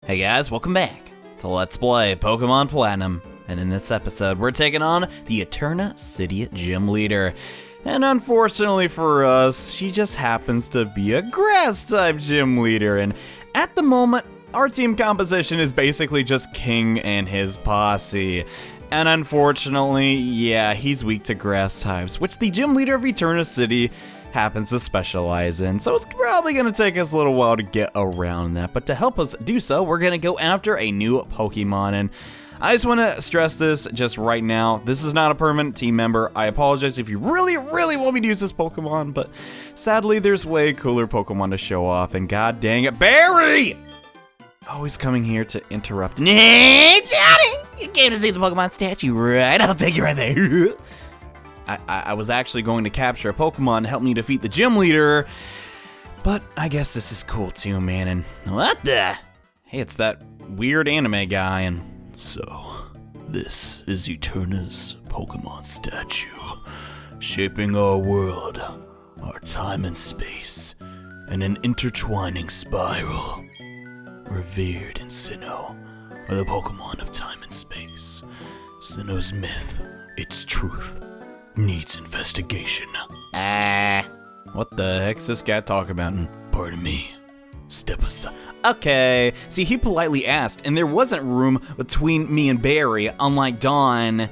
Hey guys, welcome back to Let's Play Pokemon Platinum. And in this episode, we're taking on the Eterna City Gym Leader. And unfortunately for us, she just happens to be a Grass-type Gym Leader. And at the moment, our team composition is basically just King and his posse. And unfortunately, yeah, he's weak to Grass types, which the Gym Leader of Eterna City happens to specialize in, so it's probably going to take us a little while to get around that. But to help us do so, we're going to go after a new Pokemon, and I just want to stress this just right now. This is not a permanent team member. I apologize if you really want me to use this Pokemon, but sadly there's way cooler Pokemon to show off, and god dang it, Barry! Always coming here to interrupt. Hey, Johnny! You came to see the Pokemon statue, right? I'll take you right there. I was actually going to capture a Pokemon to help me defeat the Gym Leader, but I guess this is cool too, man. And what the? Hey, it's that weird anime guy, and so this is Eterna's Pokemon statue, shaping our world, our time and space, in an intertwining spiral. Revered in Sinnoh are the Pokemon of time and space. Sinnoh's myth, its truth, needs investigation. What the heck's this guy talking about? Pardon me. Step aside. Okay. See, he politely asked, and there wasn't room between me and Barry, unlike Dawn.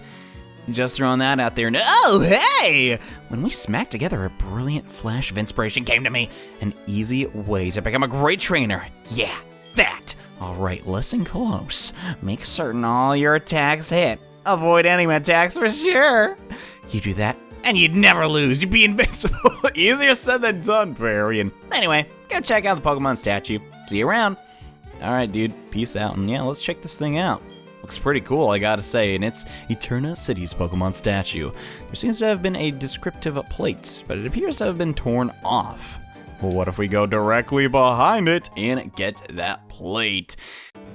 Just throwing that out there. Oh, hey! When we smacked together, a brilliant flash of inspiration came to me. An easy way to become a great trainer. Yeah, that. All right, listen close. Make certain all your attacks hit. Avoid enemy attacks for sure. You do that, and you'd never lose. You'd be invincible. Easier said than done, Barry. And anyway, go check out the Pokemon statue. See you around. All right, dude. Peace out. And yeah, let's check this thing out. Looks pretty cool, I gotta say, and it's Eterna City's Pokemon statue. There seems to have been a descriptive plate, but it appears to have been torn off. Well, what if we go directly behind it and get that plate?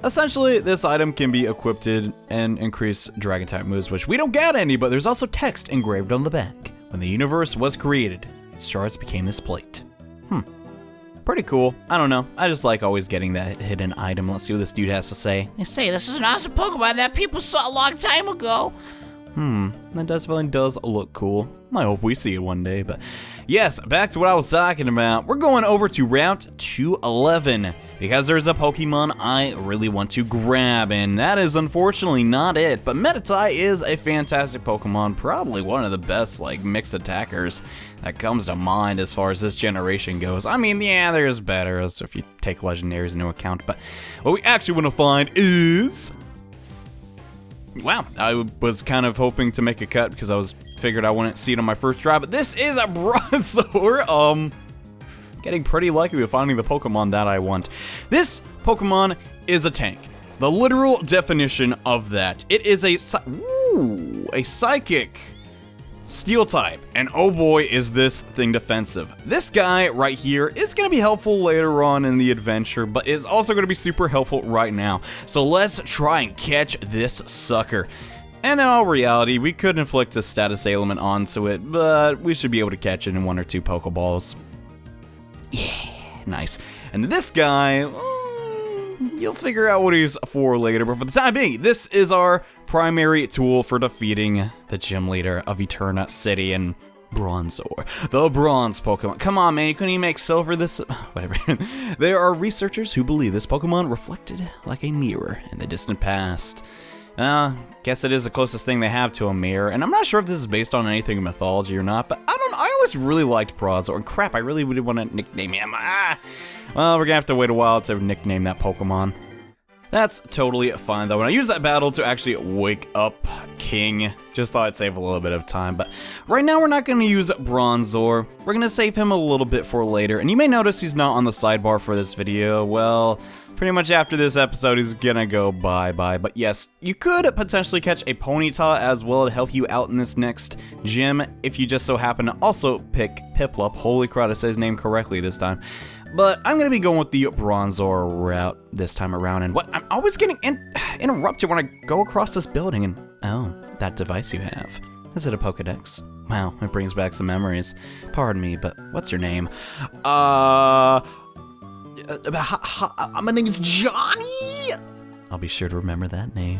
Essentially, this item can be equipped and increase Dragon-type moves, which we don't get any, but there's also text engraved on the back. When the universe was created, its shards became this plate. Pretty cool. I don't know. I just like always getting that hidden item. Let's see what this dude has to say. They say this is an awesome Pokemon that people saw a long time ago. That definitely does look cool. I hope we see it one day, but yes, back to what I was talking about. We're going over to Route 211 because there's a Pokemon I really want to grab, and that is unfortunately not it. But Meditite is a fantastic Pokemon, probably one of the best like mixed attackers that comes to mind as far as this generation goes. I mean, yeah, there's better if you take legendaries into account, but what we actually want to find is... Wow, I was kind of hoping to make a cut because figured I wouldn't see it on my first try, but this is a Bronzor. Getting pretty lucky with finding the Pokemon that I want. This Pokemon is a tank. The literal definition of that. It is a psychic steel type, and oh boy is this thing defensive. This guy right here is going to be helpful later on in the adventure, but is also going to be super helpful right now. So let's try and catch this sucker. And in all reality, we could inflict a status ailment onto it, but we should be able to catch it in 1 or 2 Pokeballs. Yeah, nice. And this guy, you'll figure out what he's for later, but for the time being, this is our primary tool for defeating the Gym Leader of Eterna City and Bronzor, the bronze Pokemon. Come on, man, you couldn't even make silver this... Whatever. There are researchers who believe this Pokemon reflected like a mirror in the distant past. Guess it is the closest thing they have to a mirror, and I'm not sure if this is based on anything in mythology or not, but I always really liked Bronzor, and crap, I really would want to nickname him. Well, we're gonna have to wait a while to nickname that Pokemon. That's totally fine, though. When I use that battle to actually wake up King, just thought I'd save a little bit of time, but right now we're not gonna use Bronzor. We're gonna save him a little bit for later, and you may notice he's not on the sidebar for this video. Well, pretty much after this episode, he's gonna go bye-bye. But yes, you could potentially catch a Ponyta as well to help you out in this next gym if you just so happen to also pick Piplup. Holy crap, I said his name correctly this time. But I'm gonna be going with the Bronzor route this time around. And what? I'm always getting interrupted when I go across this building. And oh, that device you have. Is it a Pokedex? Wow, it brings back some memories. Pardon me, but what's your name? My name is Johnny. I'll be sure to remember that name.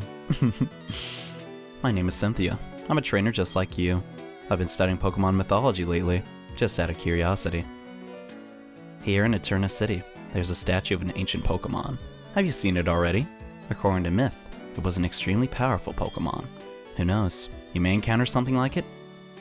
My name is Cynthia. I'm a trainer just like you. I've been studying Pokemon mythology lately, just out of curiosity. Here in Eterna City, there's a statue of an ancient Pokemon. Have you seen it already? According to myth, it was an extremely powerful Pokemon. Who knows, you may encounter something like it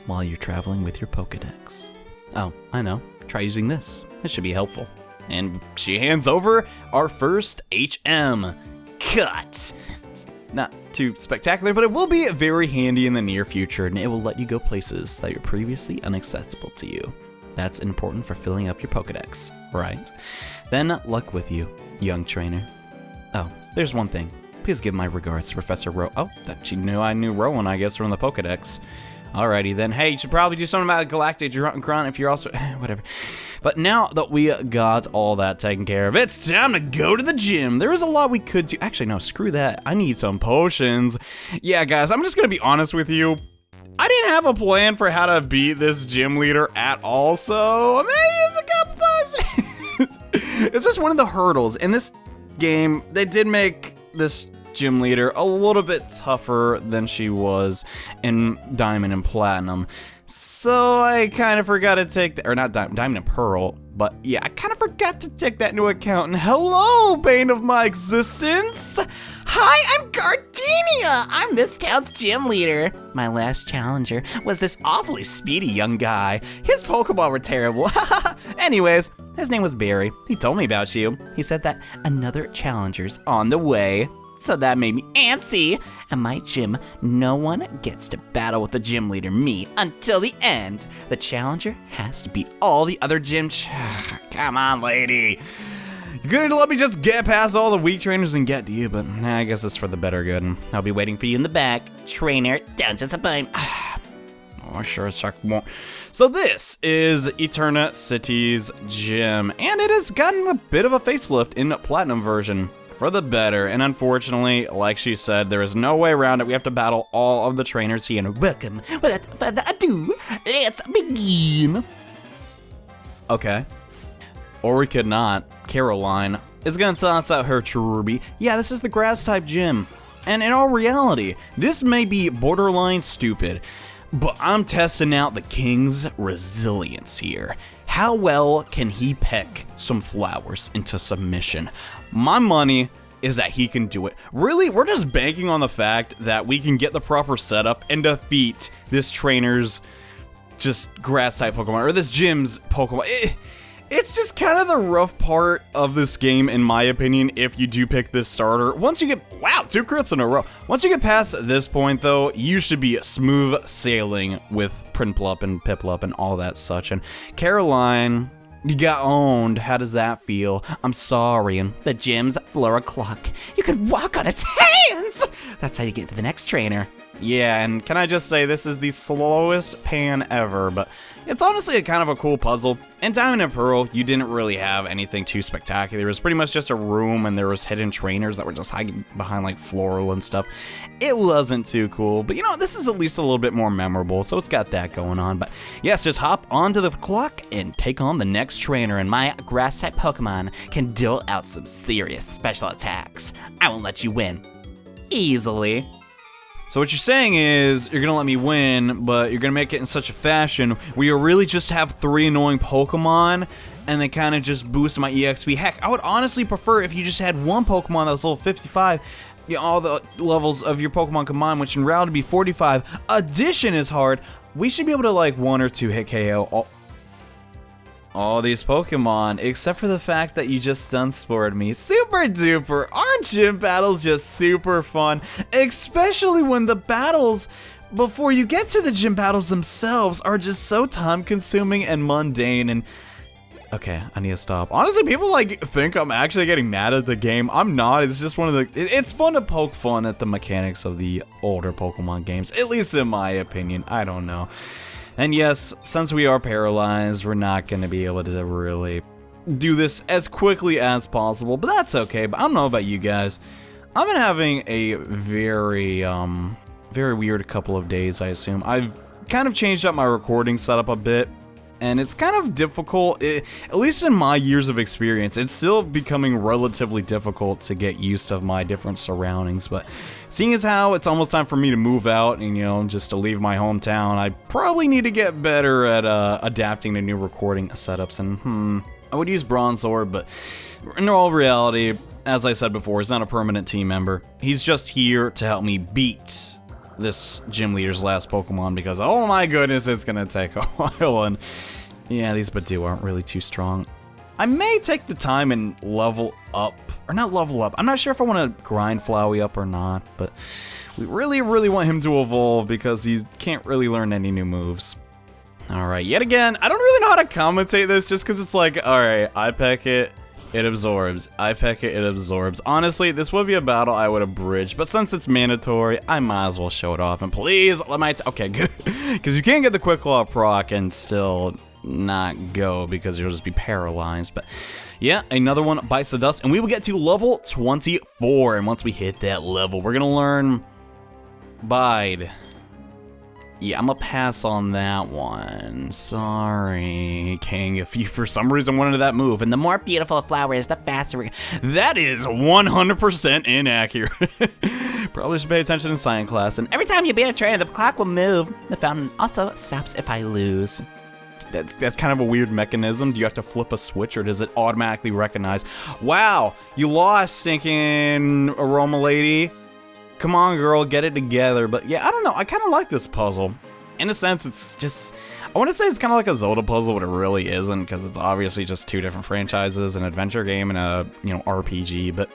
while you're traveling with your Pokedex. Oh, I know. Try using this. It should be helpful. And she hands over our first HM. Cut! It's not too spectacular, but it will be very handy in the near future, and it will let you go places that are previously inaccessible to you. That's important for filling up your Pokedex, right? Then luck with you, young trainer. Oh, there's one thing. Please give my regards to Professor Rowan. Oh, that she knew I knew Rowan, I guess, from the Pokedex. Alrighty then. Hey, you should probably do something about Galactic Grunt if you're also... whatever. But now that we got all that taken care of, it's time to go to the gym. There is a lot we could do. Actually, no, screw that. I need some potions. Yeah, guys, I'm just going to be honest with you. I didn't have a plan for how to beat this gym leader at all, so I may use a couple potions. It's just one of the hurdles. In this game, they did make this gym leader a little bit tougher than she was in Diamond and Platinum. So I kind of forgot to take that, or not Diamond and Pearl, but yeah, I kind of forgot to take that into account. And hello, bane of my existence. Hi, I'm Gardenia. I'm this town's gym leader. My last challenger was this awfully speedy young guy. His Pokeball were terrible. Anyways, his name was Barry. He told me about you. He said that another challenger's on the way. So that made me antsy. At my gym, no one gets to battle with the gym leader, me, until the end. The challenger has to beat all the other gym Come on, lady. You couldn't let me just get past all the weak trainers and get to you, but I guess it's for the better good, and I'll be waiting for you in the back. Trainer, don't disappoint. Oh, sure as heck won't. So this is Eterna City's gym, and it has gotten a bit of a facelift in the Platinum version. For the better, and unfortunately, like she said, there is no way around it. We have to battle all of the trainers here. Welcome. Without further ado, let's begin. Okay. Or we could not. Caroline is gonna toss out her Cherubi. Yeah, this is the grass-type gym. And in all reality, this may be borderline stupid, but I'm testing out the king's resilience here. How well can he peck some flowers into submission? My money is that he can do it. Really, we're just banking on the fact that we can get the proper setup and defeat this trainer's just grass-type Pokemon, or this gym's Pokemon. It's just kind of the rough part of this game, in my opinion, if you do pick this starter. Once you get, wow, 2 crits in a row. Once you get past this point, though, you should be smooth sailing with Prinplup and Piplup and all that such. And Caroline, you got owned. How does that feel? I'm sorry. And the gym's floor clock. You can walk on its hands. That's how you get to the next trainer. Yeah, and can I just say, this is the slowest pan ever, but it's honestly a kind of a cool puzzle. In Diamond and Pearl, you didn't really have anything too spectacular. It was pretty much just a room, and there was hidden trainers that were just hiding behind like floral and stuff. It wasn't too cool, but you know, this is at least a little bit more memorable, so it's got that going on. But yes, just hop onto the clock and take on the next trainer, and my grass-type Pokemon can deal out some serious special attacks. I won't let you win easily. So what you're saying is, you're gonna let me win, but you're gonna make it in such a fashion where you really just have 3 annoying Pokemon, and they kind of just boost my EXP. Heck, I would honestly prefer if you just had one Pokemon that was level 55, you know, all the levels of your Pokemon combined, which in reality would be 45. Addition is hard. We should be able to like 1 or 2 hit KO all these Pokemon, except for the fact that you just stun-spored me. Super duper! Aren't gym battles just super fun? Especially when the battles before you get to the gym battles themselves are just so time-consuming and mundane. And okay, I need to stop. Honestly, people like think I'm actually getting mad at the game. I'm not. It's just one of the... It's fun to poke fun at the mechanics of the older Pokemon games, at least in my opinion. I don't know. And yes, since we are paralyzed, we're not going to be able to really do this as quickly as possible, but that's okay. But I don't know about you guys. I've been having a very weird couple of days, I assume. I've kind of changed up my recording setup a bit, and it's kind of difficult, at least in my years of experience. It's still becoming relatively difficult to get used to my different surroundings, but seeing as how it's almost time for me to move out and, you know, just to leave my hometown, I probably need to get better at adapting to new recording setups, and I would use Bronze Orb, but in all reality, as I said before, he's not a permanent team member. He's just here to help me beat this gym leader's last Pokemon because, oh my goodness, it's gonna take a while, and yeah, these Badoo aren't really too strong. I may take the time and level up, or not level up, I'm not sure if I want to grind Flowey up or not, but we really want him to evolve because he can't really learn any new moves. Alright, yet again, I don't really know how to commentate this just because it's like, alright, I peck it, it absorbs. I peck it, it absorbs. Honestly, this would be a battle I would abridge, but since it's mandatory, I might as well show it off. And please, let my okay, good. Because you can't get the Quick Claw proc and still not go because you'll just be paralyzed. But yeah, another one bites the dust, and we will get to level 24. And once we hit that level, we're gonna learn Bide. Yeah, I'm gonna pass on that one. Sorry, King, if you for some reason wanted that move. And the more beautiful a flower is, the faster we... That is 100% inaccurate. Probably should pay attention in science class. And Every time you beat a trainer, the clock will move. The fountain also stops if I lose. that's kind of a weird mechanism. Do you have to flip a switch, or does it automatically recognize? Wow, you lost, stinking aroma lady. Come on, girl, get it together. But yeah, I don't know. I kind of like this puzzle. In a sense, it's just... I want to say it's kind of like a Zelda puzzle, but it really isn't, because it's obviously just two different franchises, an adventure game and a, you know, RPG, but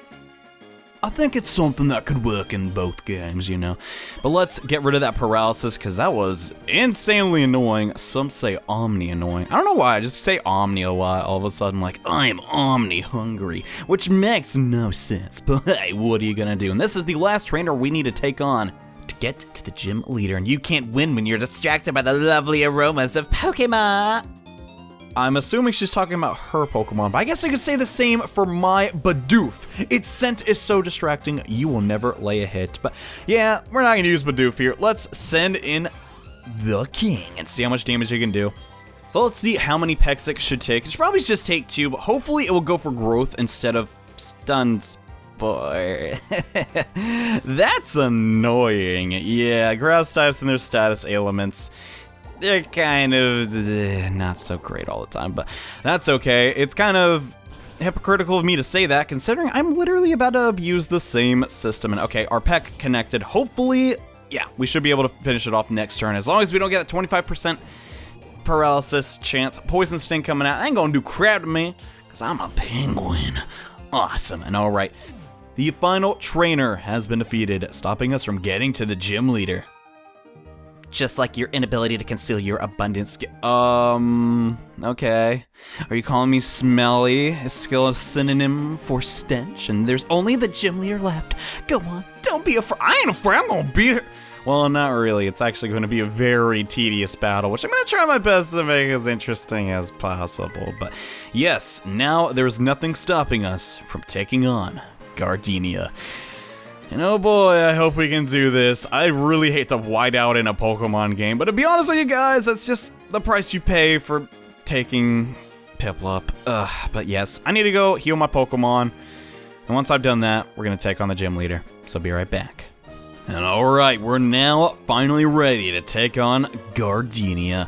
I think it's something that could work in both games, you know. But let's get rid of that paralysis, because that was insanely annoying. Some say omni annoying. I don't know why, I just say omni a lot all of a sudden, like, I'm omni hungry, which makes no sense, but hey, what are you gonna do? And this is the last trainer we need to take on to get to the gym leader, and you can't win when you're distracted by the lovely aromas of Pokemon. I'm assuming she's talking about her Pokemon, but I guess I could say the same for my Bidoof. Its scent is so distracting, you will never lay a hit. But yeah, we're not gonna use Bidoof here. Let's send in the king and see how much damage he can do. So let's see how many pecks it should take. It should probably just take 2, but hopefully it will go for growth instead of stuns. Boy, that's annoying. Yeah, grass types and their status ailments, they're kind of not so great all the time, but that's okay. It's kind of hypocritical of me to say that, considering I'm literally about to abuse the same system. And okay, our peck connected. Hopefully, yeah, we should be able to finish it off next turn, as long as we don't get that 25% paralysis chance. Poison Sting coming out, ain't gonna do crap to me, because I'm a penguin. Awesome. And all right, the final trainer has been defeated, stopping us from getting to the gym leader. Just like your inability to conceal your abundant skill. Okay. Are you calling me smelly? Is skill a synonym for stench? And there's only the gym leader left. Go on, don't be afraid. I ain't afraid, I'm gonna beat her. Well, not really. It's actually going to be a very tedious battle, which I'm going to try my best to make as interesting as possible. But yes, now there's nothing stopping us from taking on Gardenia. And oh boy, I hope we can do this. I really hate to white out in a Pokemon game, but to be honest with you guys, that's just the price you pay for taking Piplup. But yes, I need to go heal my Pokemon. And once I've done that, we're going to take on the gym leader. So be right back. And alright, we're now finally ready to take on Gardenia.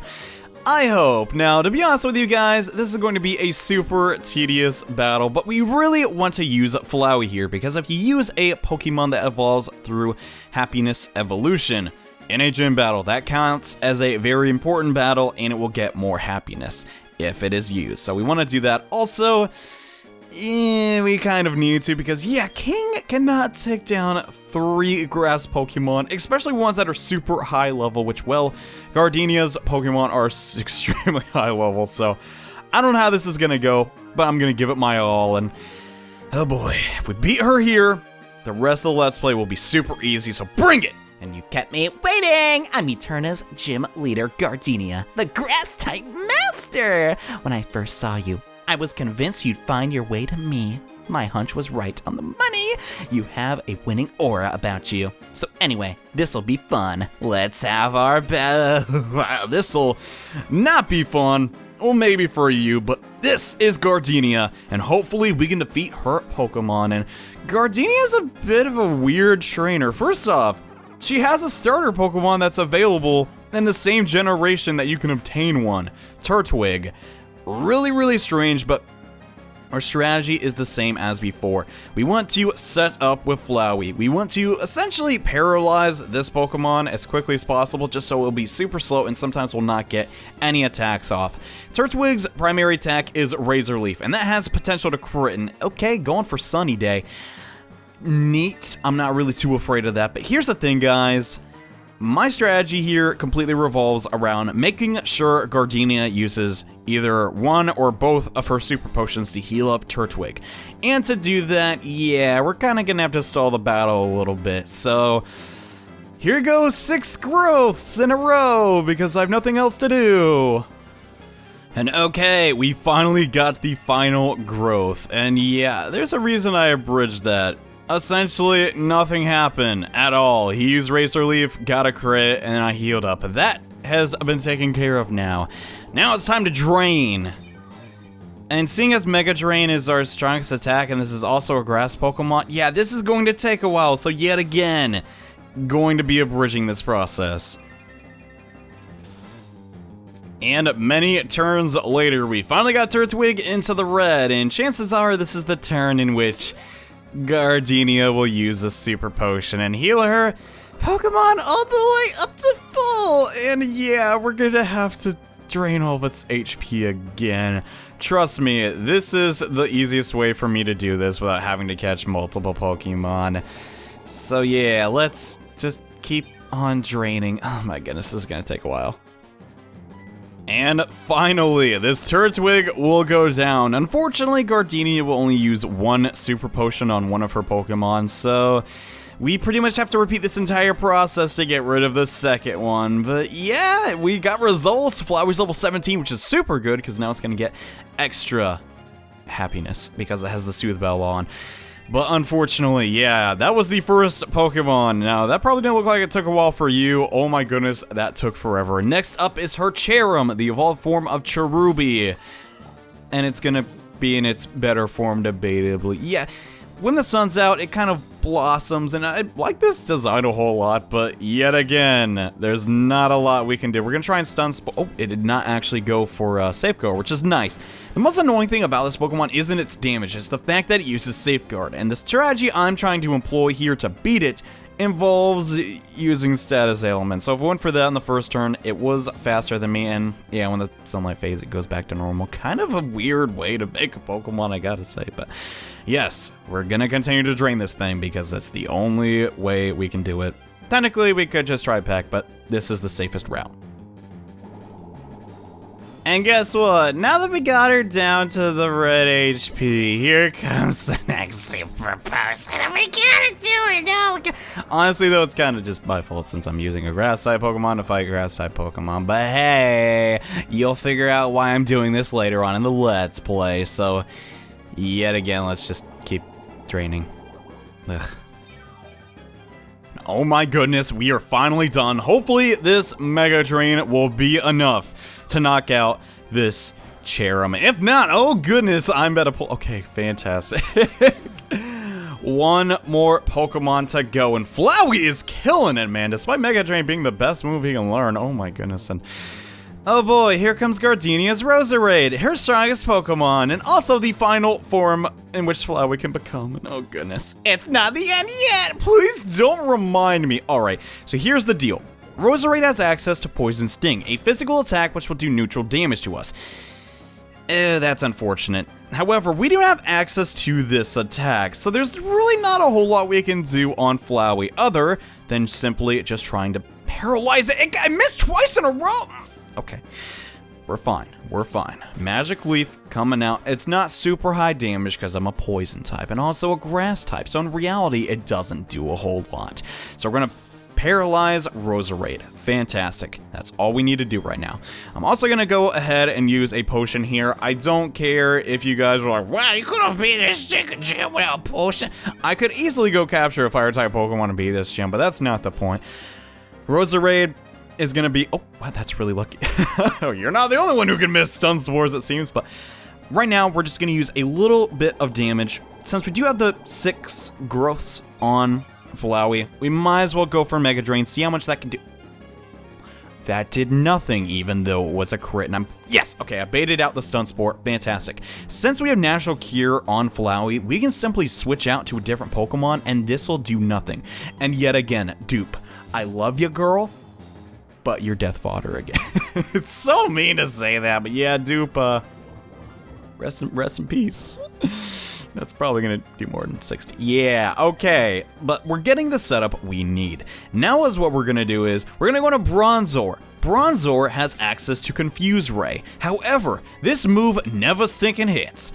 I hope. Now, to be honest with you guys, this is going to be a super tedious battle, but we really want to use Flowey here, because if you use a Pokemon that evolves through Happiness Evolution in a gym battle, that counts as a very important battle, and it will get more happiness if it is used. So we want to do that. Also, we kind of need to, because yeah, King cannot take down 3 grass Pokemon, especially ones that are super high level, which, well, Gardenia's Pokemon are extremely high level, so I don't know how this is gonna go, but I'm gonna give it my all. And oh boy, if we beat her here, the rest of the Let's Play will be super easy, so bring it! And you've kept me waiting! I'm Eterna's gym leader, Gardenia, the grass-type master! When I first saw you, I was convinced you'd find your way to me. My hunch was right on the money. You have a winning aura about you. So anyway, this'll be fun. Let's have our battle. This'll not be fun. Well, maybe for you, but this is Gardenia, and hopefully we can defeat her Pokemon. And Gardenia is a bit of a weird trainer. First off, she has a starter Pokemon that's available in the same generation that you can obtain one, Turtwig. Really strange, but our strategy is the same as before. We want to set up with Flowey. We want to essentially paralyze this Pokemon as quickly as possible, just so it'll be super slow and sometimes will not get any attacks off. Turtwig's primary attack is Razor Leaf, and that has potential to crit. And okay, going for Sunny Day. Neat. I'm not really too afraid of that, but here's the thing, guys. My strategy here completely revolves around making sure Gardenia uses either one or both of her super potions to heal up Turtwig. And to do that, yeah, we're kind of going to have to stall the battle a little bit. So here goes 6 growths in a row because I have nothing else to do. And okay, we finally got the final growth. And yeah, there's a reason I abridged that. Essentially, nothing happened at all. He used Razor Leaf, got a crit, and I healed up. That has been taken care of now. Now it's time to Drain. And seeing as Mega Drain is our strongest attack, and this is also a grass Pokemon, yeah, this is going to take a while. So yet again, going to be abridging this process. And many turns later, we finally got Turtwig into the red, and chances are this is the turn in which Gardenia will use a super potion and heal her Pokemon all the way up to full. And yeah, we're gonna have to drain all of its HP again. Trust me, this is the easiest way for me to do this without having to catch multiple Pokemon. So yeah, let's just keep on draining. Oh my goodness, this is gonna take a while. And finally, this Turtwig will go down. Unfortunately, Gardenia will only use one super potion on one of her Pokemon, so we pretty much have to repeat this entire process to get rid of the second one. But yeah, we got results. Flowey's level 17, which is super good because now it's going to get extra happiness because it has the Soothe Bell on. But unfortunately, yeah, that was the first Pokemon. Now, that probably didn't look like it took a while for you. Oh my goodness, that took forever. Next up is her Cherum, the evolved form of Cherubi. And it's gonna be in its better form, debatably. Yeah, when the sun's out, it kind of blossoms, and I like this design a whole lot, but yet again, there's not a lot we can do. We're gonna try and stun oh, it did not actually go for Safeguard, which is nice. The most annoying thing about this Pokemon isn't its damage, it's the fact that it uses Safeguard, and the strategy I'm trying to employ here to beat it involves using status ailments. So if we went for that in the first turn, it was faster than me, and yeah, when the sunlight fades, it goes back to normal. Kind of a weird way to make a Pokemon, I gotta say, but yes, we're gonna continue to drain this thing because that's the only way we can do it. Technically, we could just try Peck, but this is the safest route. And guess what? Now that we got her down to the red HP, here comes the next super potion. And we gotta do it now. Honestly, though, it's kind of just my fault since I'm using a grass-type Pokemon to fight grass-type Pokemon. But hey, you'll figure out why I'm doing this later on in the Let's Play. So, yet again, let's just keep draining. Ugh. Oh my goodness, we are finally done. Hopefully, this Mega Drain will be enough to knock out this Cherum. If not, oh goodness, I'm about to pull. Okay, fantastic. One more Pokemon to go, and Flowey is killing it, man. Despite Mega Drain being the best move he can learn. Oh my goodness, and oh boy, here comes Gardenia's Roserade, her strongest Pokemon, and also the final form in which Flowey can become. And oh goodness, it's not the end yet. Please don't remind me. All right, so here's the deal. Roserade has access to Poison Sting, a physical attack which will do neutral damage to us. That's unfortunate. However, we do have access to this attack, so there's really not a whole lot we can do on Flowey other than simply just trying to paralyze it. I missed twice in a row! Okay, we're fine, we're fine. Magic Leaf coming out. It's not super high damage because I'm a poison type and also a grass type, so in reality, it doesn't do a whole lot. So we're gonna paralyze Roserade. Fantastic. That's all we need to do right now. I'm also going to go ahead and use a potion here. I don't care if you guys are like, wow, you couldn't beat this chicken gym without a potion. I could easily go capture a fire type Pokemon and beat this gym, but that's not the point. Roserade is going to be... Oh, wow, that's really lucky. You're not the only one who can miss stun spores, it seems. But right now, we're just going to use a little bit of damage. Since we do have the 6 growths on Flowey, we might as well go for Mega Drain, see how much that can do. That did nothing, even though it was a crit. And yes, okay, I baited out the stun spore. Fantastic. Since we have Natural Cure on Flowey, we can simply switch out to a different Pokemon, and this will do nothing. And yet again, Dupe, I love you, girl, but you're death fodder again. It's so mean to say that, but yeah, Dupe, rest in peace. That's probably going to do more than 60. Yeah, okay. But we're getting the setup we need. Now is what we're going to do is, we're going to go to Bronzor. Bronzor has access to Confuse Ray. However, this move never stinking hits.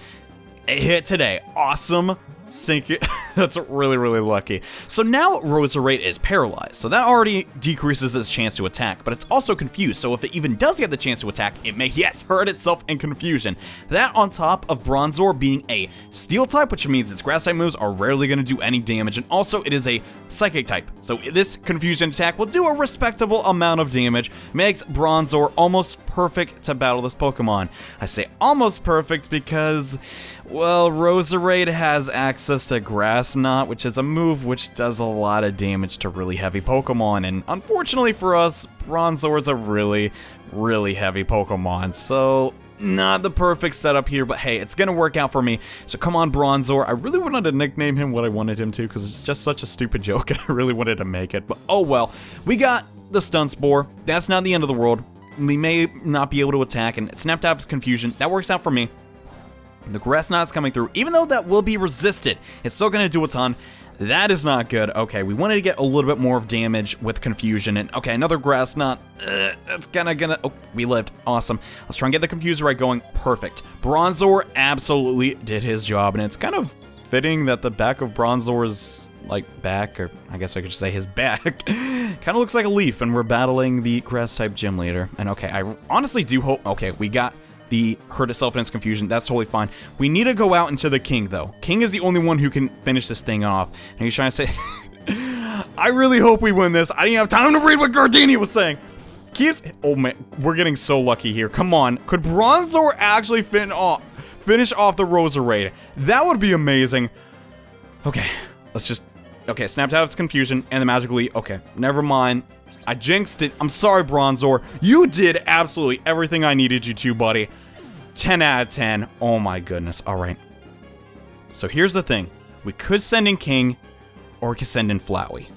It hit today. Awesome. Stinking. That's really, really lucky. So now Roserade is paralyzed. So that already decreases its chance to attack, but it's also confused. So if it even does get the chance to attack, it may, yes, hurt itself in confusion. That on top of Bronzor being a steel type, which means its grass type moves are rarely going to do any damage. And also it is a psychic type. So this confusion attack will do a respectable amount of damage. Makes Bronzor almost perfect to battle this Pokemon. I say almost perfect because, well, Roserade has access to Grass Knot, which is a move which does a lot of damage to really heavy Pokemon, and unfortunately for us, Bronzor is a really, really heavy Pokemon, so not the perfect setup here, but hey, it's gonna work out for me. So come on, Bronzor. I really wanted to nickname him what I wanted him to, because it's just such a stupid joke, and I really wanted to make it, but oh well. We got the Stun Spore. That's not the end of the world. We may not be able to attack, and it snapped out of its confusion. That works out for me. The Grass Knot is coming through. Even though that will be resisted, it's still going to do a ton. That is not good. Okay, we wanted to get a little bit more of damage with Confusion. And okay, another Grass Knot. That's kind of gonna... Oh, we lived. Awesome. Let's try and get the Confuser right going. Perfect. Bronzor absolutely did his job. And it's kind of fitting that the back of Bronzor's, like, back, or I guess I could just say his back, kind of looks like a leaf. And we're battling the Grass-type Gym Leader. And okay, I honestly do hope... Okay, we got... the hurt itself in its confusion. That's totally fine. We need to go out into the King, though. King is the only one who can finish this thing off. And he's trying to say, I really hope we win this. I didn't have time to read what Gardenia was saying. Oh man, we're getting so lucky here. Come on. Could Bronzor actually finish off the Roserade? That would be amazing. Okay, let's just... Okay, snapped out of its confusion and the Magic Leap. Okay, never mind. I jinxed it. I'm sorry, Bronzor. You did absolutely everything I needed you to, buddy. 10 out of 10. Oh my goodness. All right. So here's the thing. We could send in King, or we could send in Flowey.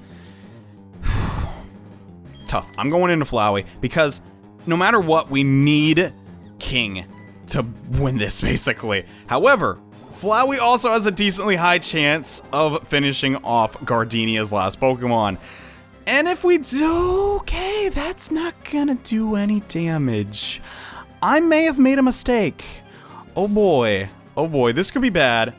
Tough. I'm going into Flowey, because no matter what, we need King to win this, basically. However, Flowey also has a decently high chance of finishing off Gardenia's last Pokemon. And if we do, okay, that's not gonna do any damage. I may have made a mistake. Oh boy, this could be bad.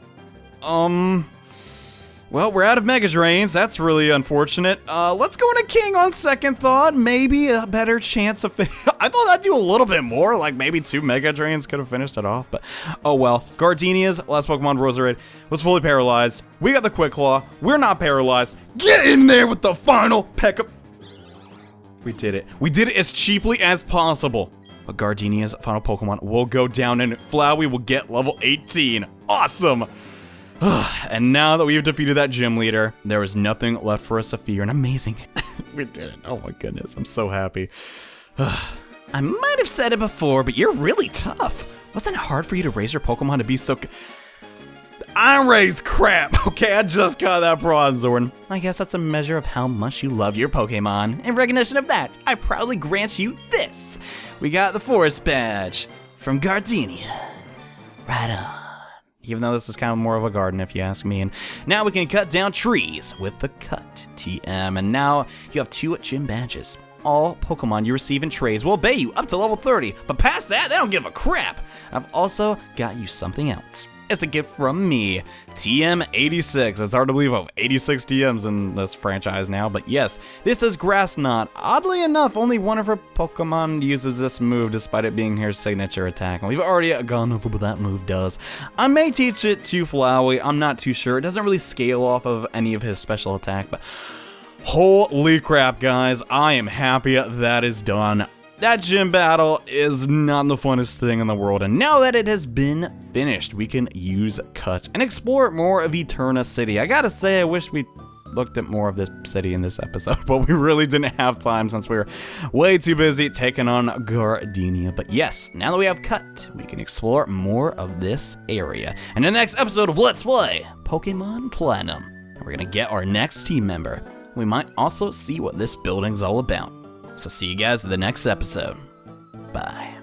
Well, we're out of Mega Drains. That's really unfortunate. Let's go into King on second thought. Maybe a better chance of I thought that'd do a little bit more, like maybe 2 Mega Drains could have finished it off, but oh well. Gardenia's last Pokemon, Roserade, was fully paralyzed. We got the Quick Claw. We're not paralyzed. Get in there with the final peck of... We did it. We did it as cheaply as possible. But Gardenia's final Pokemon will go down and Flowey will get level 18. Awesome! And now that we've defeated that gym leader, there is nothing left for us to fear, and amazing. We did it. Oh my goodness, I'm so happy. I might have said it before, but you're really tough. Wasn't it hard for you to raise your Pokemon to be so... I raise crap, okay? I just got that Bronzor. I guess that's a measure of how much you love your Pokemon. In recognition of that, I proudly grant you this. We got the Forest Badge from Gardenia. Right on. Even though this is kind of more of a garden, if you ask me. And now we can cut down trees with the Cut TM. And now you have 2 gym badges. All Pokemon you receive in trades will obey you up to level 30. But past that, they don't give a crap. I've also got you something else. It's a gift from me, TM86. It's hard to believe I have 86 TMs in this franchise now, but yes, this is Grass Knot. Oddly enough, only one of her Pokemon uses this move despite it being her signature attack. And we've already gone over what that move does. I may teach it to Flowey, I'm not too sure. It doesn't really scale off of any of his special attack, but Holy crap, guys. I am happy that is done. That gym battle is not the funnest thing in the world, and now that it has been finished, we can use cut and explore more of Eterna City. I gotta say, I wish we looked at more of this city in this episode, but we really didn't have time since we were way too busy taking on Gardenia. But yes, now that we have cut, we can explore more of this area. And in the next episode of Let's Play Pokemon Platinum, we're gonna get our next team member. We might also see what this building's all about. So see you guys in the next episode. Bye.